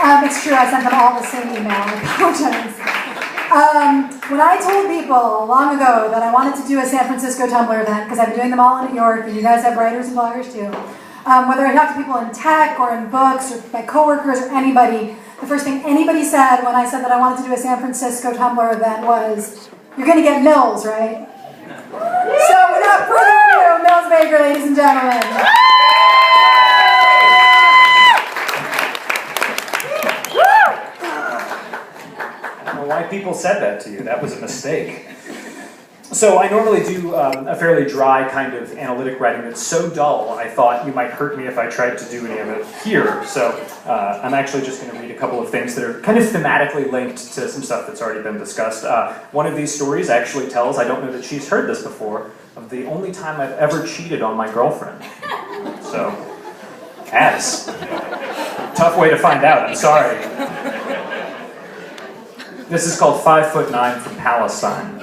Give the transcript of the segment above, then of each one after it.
It's true, I sent them all the same email. I apologize. When I told people long ago that I wanted to do a San Francisco Tumblr event, because I've been doing them all in New York, and you guys have writers and bloggers too, whether I talk to people in tech or in books or my coworkers or anybody, the first thing anybody said when I said that I wanted to do a San Francisco Tumblr event was, "You're going to get Mills, right?" So without further ado, Mills Baker, ladies and gentlemen. Why people said that to you. That was a mistake. So I normally do a fairly dry kind of analytic writing that's so dull I thought you might hurt me if I tried to do any of it here. So I'm actually just going to read a couple of things that are kind of thematically linked to some stuff that's already been discussed. One of these stories actually tells, I don't know that she's heard this before, of the only time I've ever cheated on my girlfriend. So, tough way to find out, I'm sorry. This is called 5'9" from Palestine.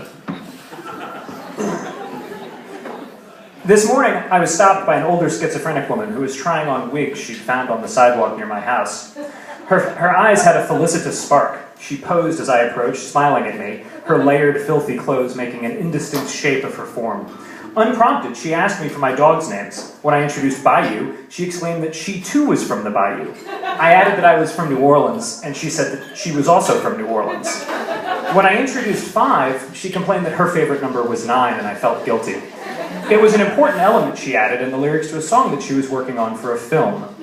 This morning, I was stopped by an older schizophrenic woman who was trying on wigs she'd found on the sidewalk near my house. Her eyes had a felicitous spark. She posed as I approached, smiling at me, her layered, filthy clothes making an indistinct shape of her form. Unprompted, she asked me for my dog's names. When I introduced Bayou, she exclaimed that she too was from the Bayou. I added that I was from New Orleans, and she said that she was also from New Orleans. When I introduced 5, she complained that her favorite number was 9, and I felt guilty. It was an important element, she added, in the lyrics to a song that she was working on for a film.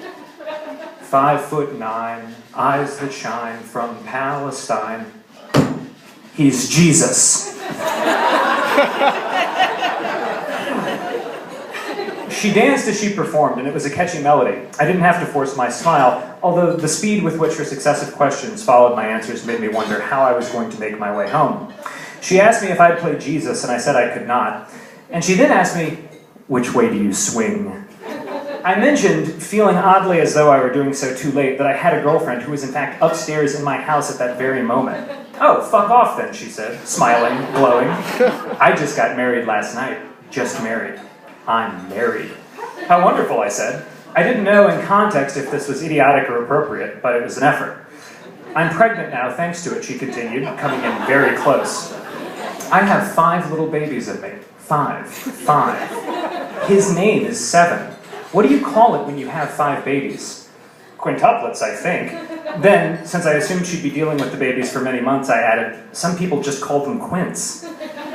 5'9", eyes that shine from Palestine. He's Jesus. She danced as she performed, and it was a catchy melody. I didn't have to force my smile, although the speed with which her successive questions followed my answers made me wonder how I was going to make my way home. She asked me if I'd play Jesus, and I said I could not. And she then asked me, "Which way do you swing?" I mentioned, feeling oddly as though I were doing so too late, that I had a girlfriend who was in fact upstairs in my house at that very moment. "Oh, fuck off then," she said, smiling, glowing. "I just got married last night. Just married. I'm married." "How wonderful," I said. I didn't know in context if this was idiotic or appropriate, but it was an effort. "I'm pregnant now, thanks to it," she continued, coming in very close. "I have 5 little babies in me. 5. His name is 7. What do you call it when you have 5 babies?" "Quintuplets, I think." Then, since I assumed she'd be dealing with the babies for many months, I added, "Some people just call them quints."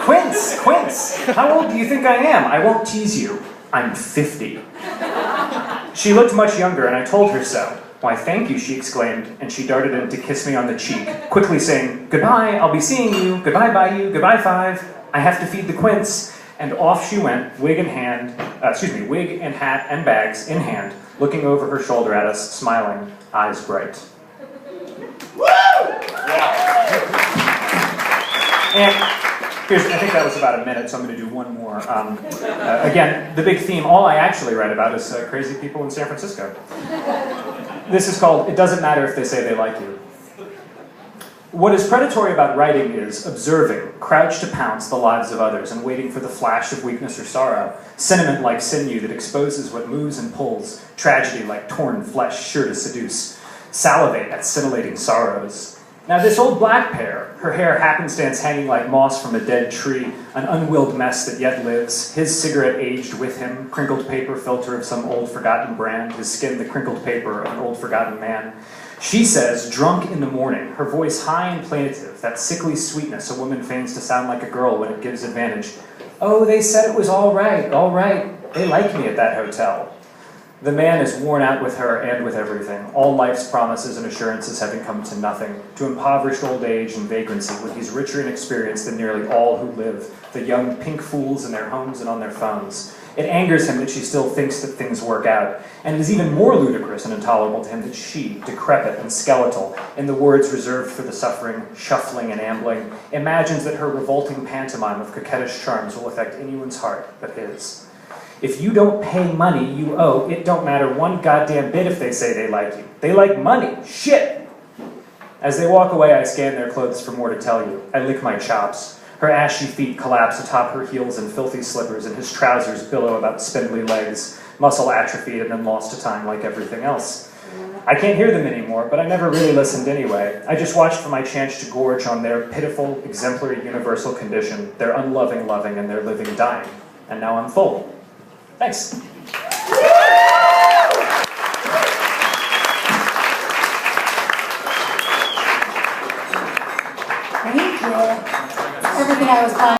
Quints! How old do you think I am? I won't tease you. I'm 50. She looked much younger, and I told her so. "Why, thank you," she exclaimed, and she darted in to kiss me on the cheek, quickly saying, "Goodbye, I'll be seeing you. Goodbye, Bayou. Goodbye, 5. I have to feed the quints." And off she went, wig and hat and bags in hand, looking over her shoulder at us, smiling, eyes bright. Woo! Yeah. And I think that was about a minute, so I'm going to do one more. Again, the big theme, all I actually write about is crazy people in San Francisco. This is called, "It Doesn't Matter If They Say They Like You." What is predatory about writing is observing, crouched to pounce the lives of others and waiting for the flash of weakness or sorrow, sentiment like sinew that exposes what moves and pulls, tragedy like torn flesh sure to seduce, salivate at scintillating sorrows. Now this old black pair, her hair happenstance hanging like moss from a dead tree, an unwilled mess that yet lives, his cigarette aged with him, crinkled paper filter of some old forgotten brand, his skin the crinkled paper of an old forgotten man. She says, drunk in the morning, her voice high and plaintive, that sickly sweetness a woman feigns to sound like a girl when it gives advantage. "Oh, they said it was all right. They like me at that hotel." The man is worn out with her and with everything, all life's promises and assurances having come to nothing, to impoverished old age and vagrancy, when he's richer in experience than nearly all who live, the young pink fools in their homes and on their phones. It angers him that she still thinks that things work out, and it is even more ludicrous and intolerable to him that she, decrepit and skeletal, in the words reserved for the suffering, shuffling and ambling, imagines that her revolting pantomime of coquettish charms will affect anyone's heart but his. If you don't pay money you owe, it don't matter one goddamn bit if they say they like you. They like money. Shit! As they walk away, I scan their clothes for more to tell you. I lick my chops. Her ashy feet collapse atop her heels in filthy slippers, and his trousers billow about spindly legs. muscle atrophied and then lost to time like everything else. I can't hear them anymore, but I never really listened anyway. I just watched for my chance to gorge on their pitiful, exemplary universal condition, their unloving loving and their living dying. And now I'm full. Thanks. Thank you. Everything I was planning.